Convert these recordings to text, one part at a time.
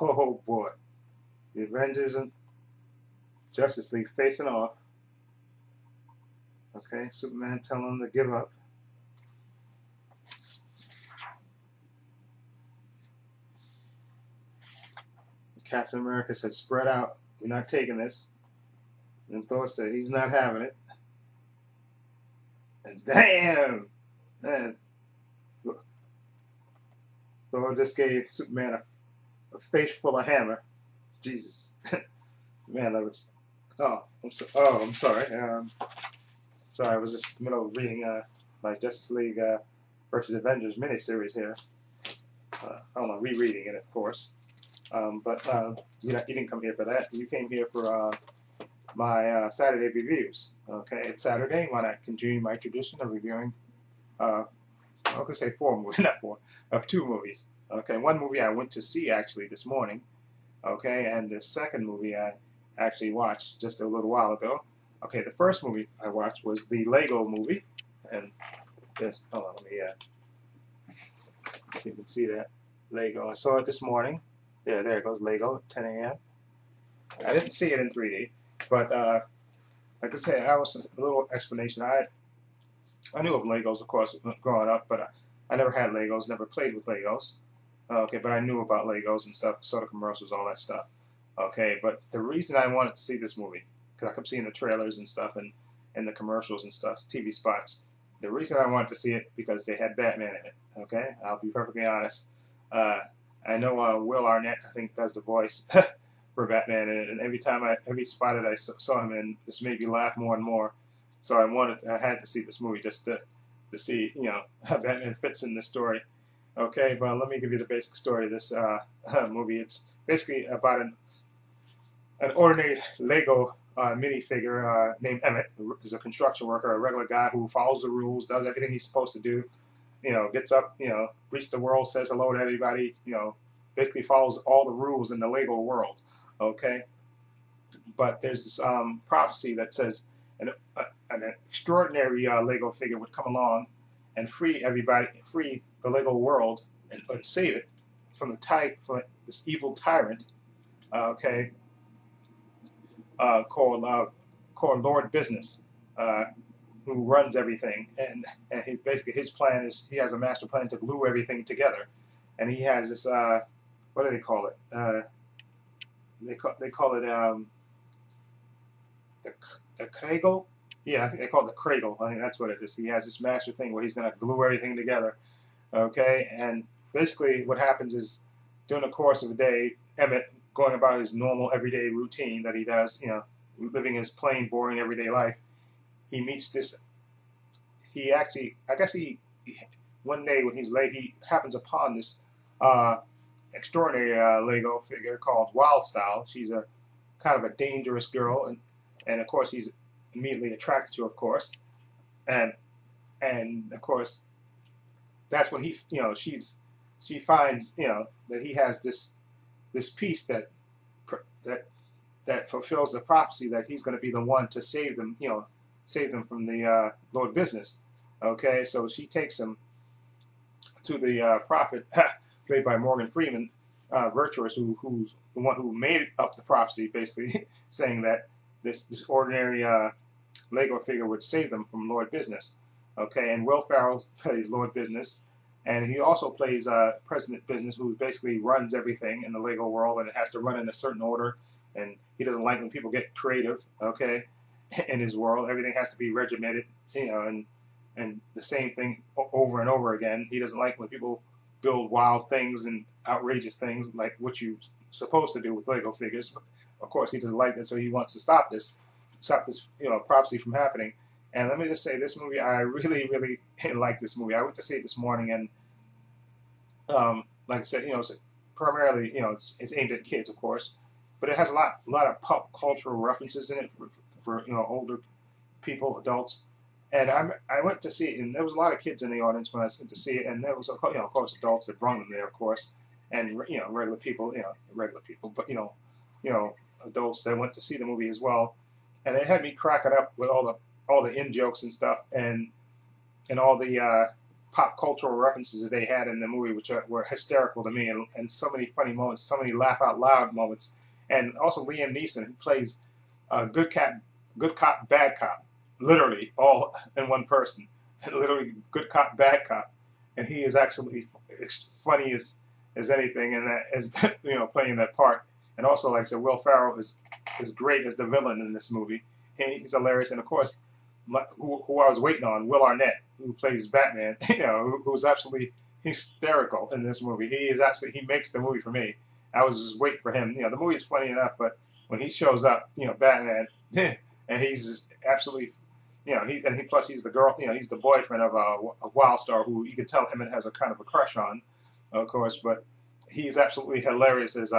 Oh boy, the Avengers and Justice League facing off. Okay, Superman telling them to give up. Captain America said, "Spread out. We're not taking this." And Thor said, "He's not having it." And damn, man, Thor just gave Superman a face full of hammer. Jesus, man, that was. I'm sorry. Sorry, I was just in the middle of reading my Justice League versus Avengers miniseries here. I don't know, rereading it, of course. But you didn't come here for that. You came here for my Saturday reviews. Okay, it's Saturday. Why not continue my tradition of reviewing? I could say 4 movies, not 4, of 2 movies. Okay, one movie I went to see actually this morning. Okay, and the second movie I actually watched just a little while ago. Okay, the first movie I watched was the Lego movie, and this. Hold on, let me so you can see that Lego. I saw it this morning. Yeah, there it goes, Lego, 10 a.m. I didn't see it in 3D, but like I said, I was a little explanation. I knew of Legos, of course, growing up, but I never had Legos, never played with Legos. Okay, but I knew about Legos and stuff, saw the commercials, all that stuff. Okay, but the reason I wanted to see this movie, because I kept seeing the trailers and stuff and the commercials and stuff, TV spots. The reason I wanted to see it because they had Batman in it. Okay, I'll be perfectly honest. I know Will Arnett, I think, does the voice for Batman, and every spot that I saw him in, this made me laugh more and more. So I had to see this movie just to see, how Batman fits in the story. Okay, but let me give you the basic story of this movie. It's basically about an ordinary Lego minifigure named Emmett, who is a construction worker, a regular guy who follows the rules, does everything he's supposed to do. Gets up, greets the world, says hello to everybody, basically follows all the rules in the Lego world. Okay, but there's this prophecy that says an extraordinary Lego figure would come along and free the Lego world and save it from from this evil tyrant. Okay, called Lord Business, who runs everything, and basically his plan is he has a master plan to glue everything together, and he has this what do they call it? They call it the cradle. Yeah, I think they call it the cradle. I think that's what it is. He has this master thing where he's going to glue everything together. Okay, and basically what happens is during the course of the day, Emmett, going about his normal everyday routine that he does, living his plain, boring everyday life, he meets this. He actually, I guess one day when he's late, he happens upon this extraordinary Lego figure called Wild Style. She's a kind of a dangerous girl, and of course he's immediately attracted to her, of course, and of course that's when she finds that he has this piece that fulfills the prophecy that he's going to be the one to save them from the Lord Business. Okay, so she takes him to the prophet, played by Morgan Freeman, Virtuous, who's the one who made up the prophecy, basically saying that this ordinary Lego figure would save them from Lord Business. Okay, and Will Ferrell plays Lord Business, and he also plays President Business, who basically runs everything in the Lego world, and it has to run in a certain order, and he doesn't like when people get creative, okay, in his world. Everything has to be regimented, and the same thing over and over again. He doesn't like when people build wild things and outrageous things like what you're supposed to do with Lego figures. Of course, he doesn't like that, so he wants to stop this prophecy from happening. And let me just say, this movie, I really, really like this movie. I went to see it this morning, and like I said, it's primarily, it's aimed at kids, of course, but it has a lot of pop cultural references in it for older people, adults. And I went to see it, and there was a lot of kids in the audience when I went to see it, and there was, of course, adults that brought them there, of course, and regular people, but adults that went to see the movie as well, and it had me cracking up with all the in jokes and stuff, and all the pop cultural references that they had in the movie, which were hysterical to me, and so many funny moments, so many laugh out loud moments, and also Liam Neeson, who plays good cop, bad cop, literally all in one person, literally good cop, bad cop, and he is actually funny as anything, and that as playing that part. And also, like I said, Will Ferrell is great as the villain in this movie. He's hilarious, and of course, who I was waiting on, Will Arnett, who plays Batman, who's absolutely hysterical in this movie. He makes the movie for me. I was just waiting for him. The movie is funny enough, but when he shows up, Batman, and he's just absolutely, plus he's the girl, he's the boyfriend of Wildstar, who you can tell Emmett has a kind of a crush on, of course, but he's absolutely hilarious as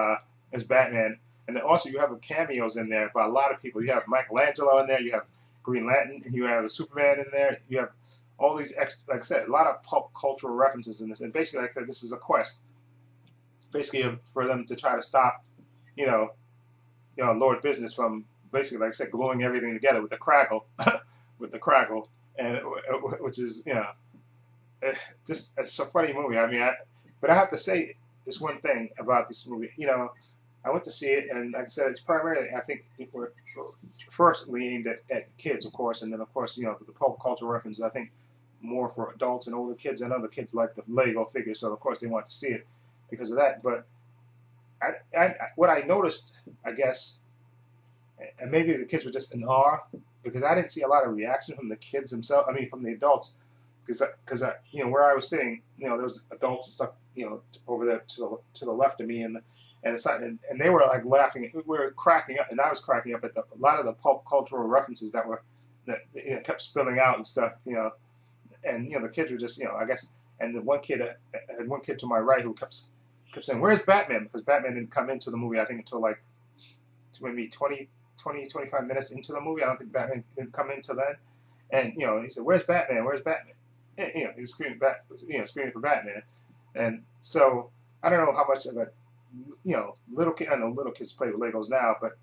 Batman. And then also you have cameos in there by a lot of people. You have Michelangelo in there, you have Green Lantern, and you have Superman in there. You have all these, like I said, a lot of pop cultural references in this. And basically, like I said, this is a quest, basically for them to try to stop, Lord Business from basically, like I said, gluing everything together with the crackle, and which is, just it's a funny movie. I mean, but I have to say this one thing about this movie. I went to see it, and like I said, it's primarily, I think, we're firstly aimed at kids, of course, and then, of course, the pop culture references, I think, more for adults and older kids, and other kids like the Lego figures, so, of course, they want to see it because of that. But what I noticed, I guess, and maybe the kids were just in awe, because I didn't see a lot of reaction from the kids themselves, from the adults, because where I was sitting, there was adults and stuff, over there to the left of me, and they were like laughing. We were cracking up, and I was cracking up at a lot of the pop cultural references that kept spilling out and stuff, and the kids were just, I guess, and the one kid, I had one kid to my right who kept saying, "Where's Batman?" Because Batman didn't come into the movie, I think, until like maybe 25 minutes into the movie. I don't think Batman didn't come into then, and he said, "Where's Batman? Where's Batman?" And, he's screaming screaming for Batman, and so I don't know how much of a little kid. I know little kids play with Legos now, but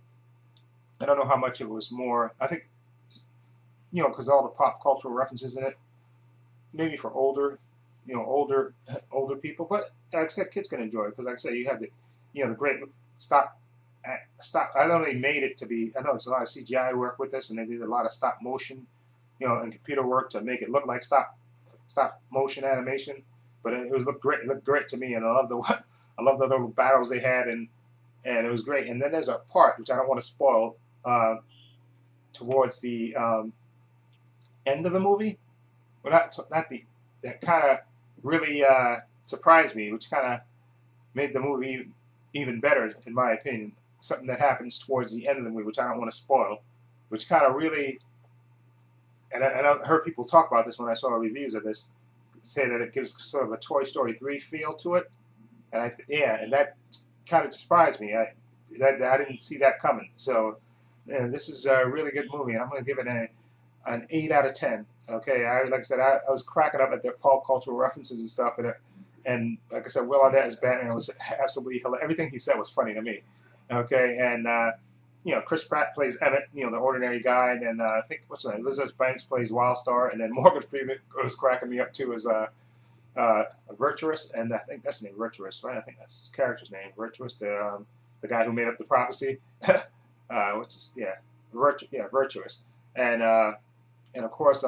I don't know how much it was more. I think, because all the pop cultural references in it, maybe for older people. But like I said, kids can enjoy it because, like I said, you have the great stop. I know they made it to be. I know it's a lot of CGI work with this, and they did a lot of stop motion, and computer work to make it look like stop motion animation. But it looked great. It looked great to me, and I love the little battles they had, and it was great. And then there's a part which I don't want to spoil towards the end of the movie. Well, that kind of really surprised me, which kind of made the movie even better, in my opinion. Something that happens towards the end of the movie, which I don't want to spoil, which kind of really, and I heard people talk about this when I saw reviews of this, say that it gives sort of a Toy Story 3 feel to it. And and that kind of surprised me. I didn't see that coming. So, this is a really good movie, and I'm going to give it an 8 out of 10. Okay, like I said, I was cracking up at their pop cultural references and stuff, and like I said, Will Arnett as Batman was absolutely hilarious. Everything he said was funny to me. Okay, and Chris Pratt plays Emmett, the ordinary guy, and I think Elizabeth Banks plays Wildstar, and then Morgan Freeman was cracking me up too as Virtuous, and I think that's his name, Virtuous, right? I think that's his character's name, Virtuous, the guy who made up the prophecy. Virtuous, and of course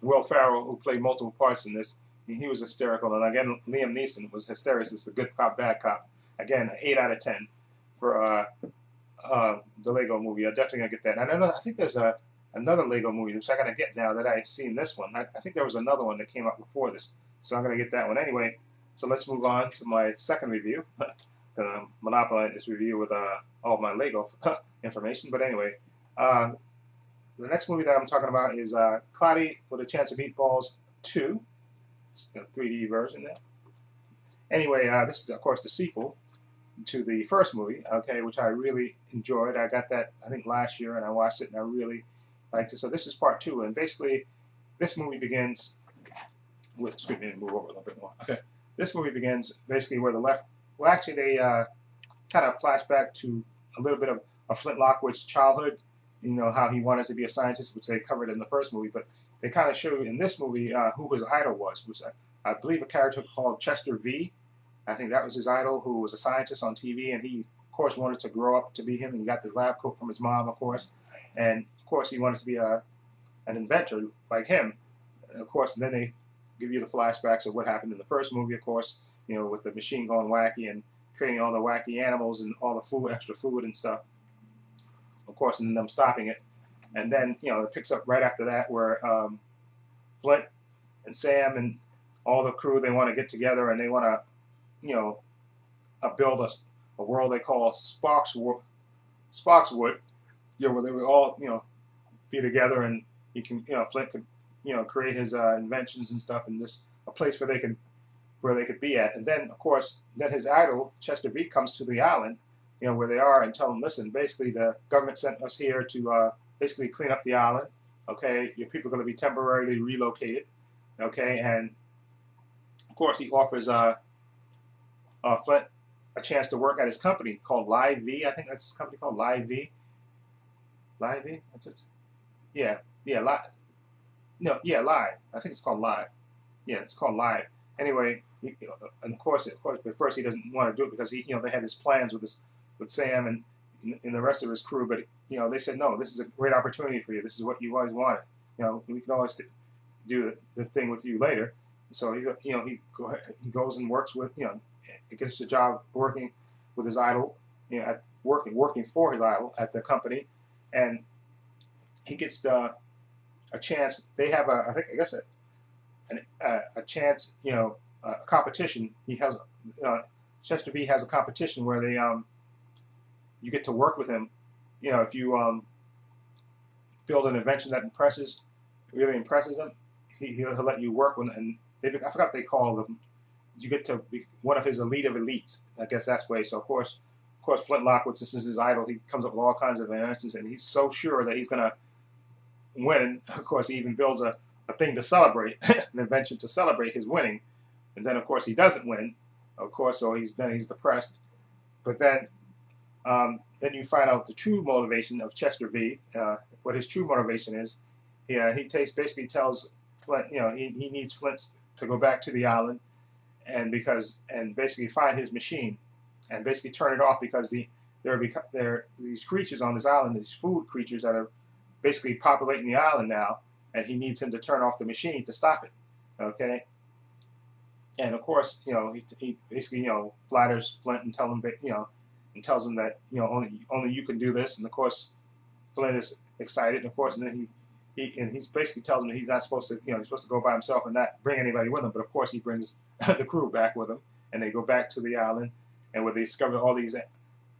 Will Ferrell, who played multiple parts in this, he was hysterical, and again Liam Neeson was hysterical as the good cop, bad cop. Again, an 8 out of 10 for the Lego movie. I'm definitely gonna get that. And I think there's another Lego movie which I'm gonna get now that I've seen this one. I think there was another one that came out before this, so I'm gonna get that one anyway. So let's move on to my second review. Gonna monopolize this review with all of my Lego information. But anyway, the next movie that I'm talking about is Cloudy with a Chance of Meatballs 2. It's the 3D version there. Anyway, this is of course the sequel to the first movie, okay, which I really enjoyed. I got that, I think, last year, and I watched it, and I really liked it. So this is part 2, and basically, this movie begins with, excuse me, move over a little bit more. Okay, this movie begins basically where the left, well, actually, they kind of flash back to a little bit of Flint Lockwood's childhood, how he wanted to be a scientist, which they covered in the first movie, but they kind of show you in this movie who his idol was. Which I believe a character called Chester V. I think that was his idol, who was a scientist on TV, and he, of course, wanted to grow up to be him. He got the lab coat from his mom, of course, and of course he wanted to be an inventor like him. And of course, then they give you the flashbacks of what happened in the first movie, of course, you know, with the machine going wacky and creating all the wacky animals and all the food, extra food and stuff, of course, and them stopping it. And then, you know, it picks up right after that where Flint and Sam and all the crew, they want to get together and they want to, you know, build a world they call Spoxwood, you know, where they would all, you know, be together, and he can, you know, Flint could, you know, create his inventions and stuff, and this a place where they could be at. And then, of course, then his idol Chester V comes to the island, you know, where they are, and tell them, listen, basically the government sent us here to basically clean up the island. Okay, your people are going to be temporarily relocated. Okay, and of course he offers Flint a chance to work at his company called Live V. I think that's his company called Live V. Live V? That's it. Yeah, Live. No, yeah, Live. I think it's called Live. Yeah, it's called Live. Anyway, and of course, but first he doesn't want to do it because he, you know, they had his plans with Sam and the rest of his crew. But you know, they said, no, this is a great opportunity for you. This is what you always wanted. You know, we can always do the thing with you later. So he, you know, he goes and works with, you know, he gets the job working with his idol, you know, working for his idol at the company, and he gets a chance. They have a chance, you know, a competition. He has Chester V has a competition where they you get to work with him. You know, if you build an invention that really impresses him, he'll let you work with. And I forgot what they call them. You get to be one of his elite of elites. I guess that's the way. So of course, Flint Lockwood, this is his idol. He comes up with all kinds of inventions, and he's so sure that he's gonna win. Of course, he even builds a thing to celebrate, an invention to celebrate his winning. And then of course he doesn't win. Of course, so he's depressed. But then you find out the true motivation of Chester V. What his true motivation is. He basically tells Flint, you know, he needs Flint to go back to the island, and basically find his machine, and basically turn it off because there are these creatures on this island, these food creatures that are basically populating the island now, and he needs him to turn off the machine to stop it. Okay. And of course, you know, he basically, you know, flatters Flint and tells him that, you know, only you can do this. And of course, Flint is excited. And of course, and then he basically tells him that he's not supposed to, you know, he's supposed to go by himself and not bring anybody with him. But of course, he brings the crew back with him, and they go back to the island, and where they discover all these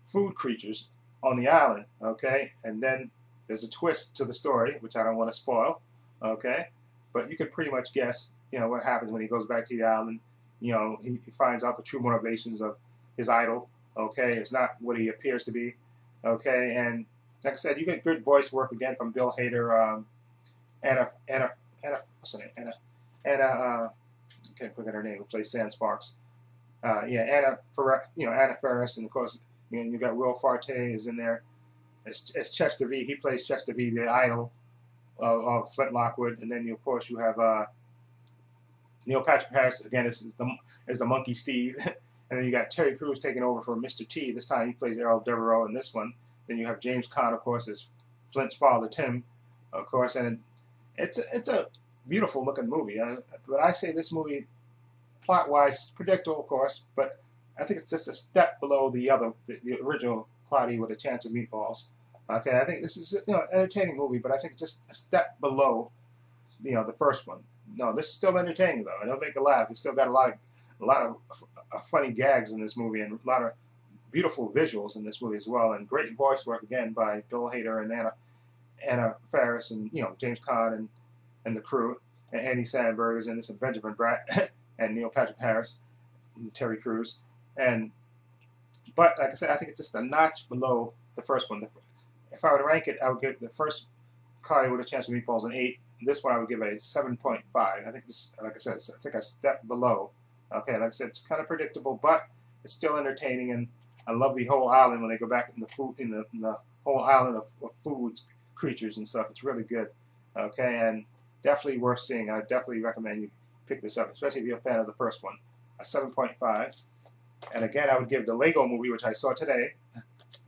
food creatures on the island. Okay, and then there's a twist to the story, which I don't want to spoil. Okay, but you can pretty much guess, you know, what happens when he goes back to the island. You know, he finds out the true motivations of his idol. Okay, it's not what he appears to be. Okay, and like I said, you get good voice work again from Bill Hader, Anna, what's her name? Anna, I can't forget her name, who plays Sam Sparks. Anna Faris, and of course, you know, you got Will Forte is in there. It's Chester V. He plays Chester V, the idol of Flint Lockwood, and then of course you have Neil Patrick Harris again is the Monkey Steve, and then you got Terry Crews taking over for Mr. T. This time he plays Errol Devereaux in this one. Then you have James Caan, of course, as Flint's father Tim, of course, and it's a beautiful looking movie. But I say this movie, plot-wise, predictable, of course, but I think it's just a step below the original Cloudy with a Chance of Meatballs. Okay, I think this is, you know, an entertaining movie, but I think it's just a step below, you know, the first one. No, this is still entertaining though, and it'll make you laugh. It's still got a lot of funny gags in this movie, and a lot of beautiful visuals in this movie as well, and great voice work again by Bill Hader and Anna Faris, and you know, James Caan and the crew, and Andy Samberg is in this, and Benjamin Bratt and Neil Patrick Harris and Terry Crews. But like I said, I think it's just a notch below the first one. If I would rank it, I would give the first Cloudy with a Chance of Meatballs an 8. This one I would give a 7.5. I think this, like I said, I think a step below. Okay, like I said, it's kind of predictable, but it's still entertaining, and I love the whole island when they go back in the whole island of food creatures and stuff. It's really good. Okay, and definitely worth seeing. I definitely recommend you pick this up, especially if you're a fan of the first one. A 7.5. And again, I would give the Lego Movie, which I saw today.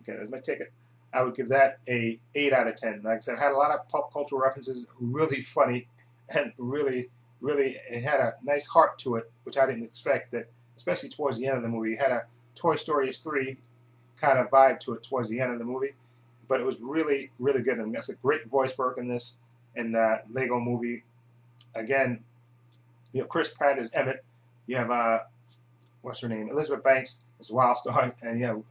Okay, there's my ticket. I would give that a 8 out of 10. Like I said, it had a lot of pop cultural references, really funny, and really, it had a nice heart to it, which I didn't expect. That, especially towards the end of the movie, it had a Toy Story 3 kind of vibe to it towards the end of the movie, but it was really, good. And that's a great voice work in this Lego Movie. Again, you know, Chris Pratt is Emmett. You have what's her name? Elizabeth Banks is Wildstar, and you have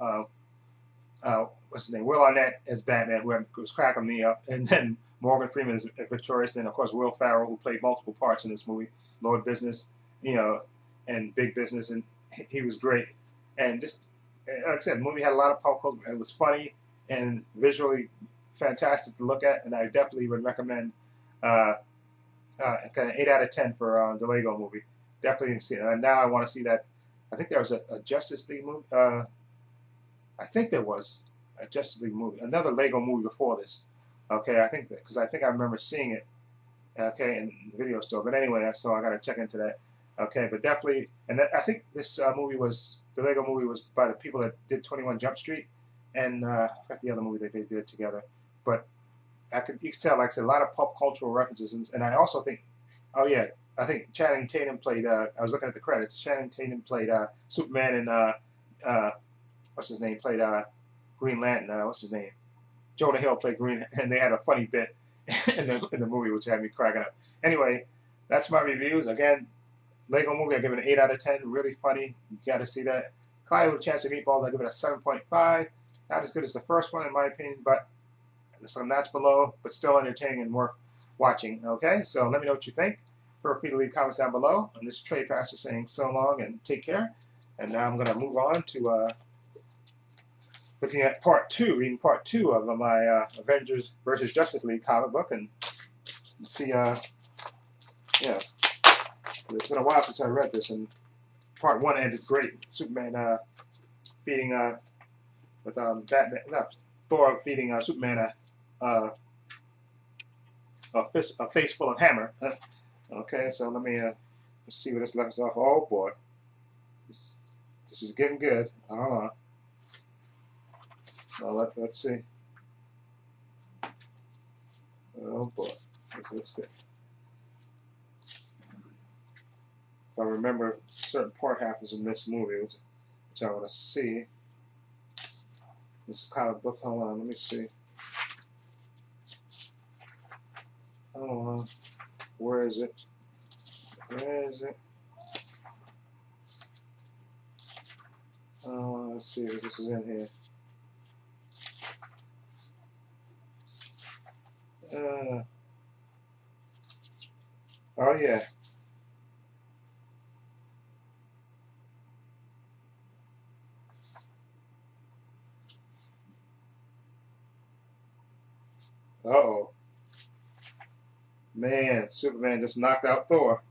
what's his name? Will Arnett as Batman, who was cracking me up, and then Morgan Freeman is Victorious. Then of course Will Ferrell, who played multiple parts in this movie, Lord Business, you know, and Big Business, and he was great. And just like I said, the movie had a lot of pop culture. It was funny and visually fantastic to look at, and I definitely would recommend an 8 out of 10 for the Lego Movie. Definitely see it. And now I want to see that. I think there was a Justice League movie. I think there was a Justice League movie, another Lego movie before this. Okay, I think that because I think I remember seeing it. Okay, in the video store. But anyway, so I got to check into that. Okay, but definitely, and I think this movie was, the Lego Movie was by the people that did 21 Jump Street, and I forgot the other movie that they did together. But you could tell, like I said, a lot of pop cultural references, and I also think, oh yeah, I think Channing Tatum played. I was looking at the credits. Channing Tatum played Superman, and what's his name played Green Lantern. What's his name? Jonah Hill played Green, and they had a funny bit in the movie which had me cracking up. Anyway, that's my reviews. Again, Lego Movie, I give it an 8 out of 10. Really funny. You got to see that. Clyde with a Chance of Meatballs, I give it a 7.5. Not as good as the first one, in my opinion, but some notch below, but still entertaining and worth watching. Okay, so let me know what you think. Feel free to leave comments down below. And this is Trepacer saying so long and take care. And now I'm going to move on to looking at reading part 2 of my Avengers versus Justice League comic book, and see, yeah, it's been a while since I read this, and part 1 ended great. Superman feeding with Batman, not Thor feeding Superman a face full of hammer. Okay, so let me let's see where this left off. Oh boy, this is getting good. Hold on. Well, let's see. Oh boy, this looks good. If I remember, a certain part happens in this movie, which I want to see. This comic book. Hold on, let me see. Hold on. Where is it? Where is it? Oh, let's see if this is in here. Oh yeah. Uh-oh. Man, Superman just knocked out Thor.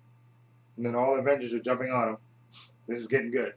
And then all the Avengers are jumping on him. This is getting good.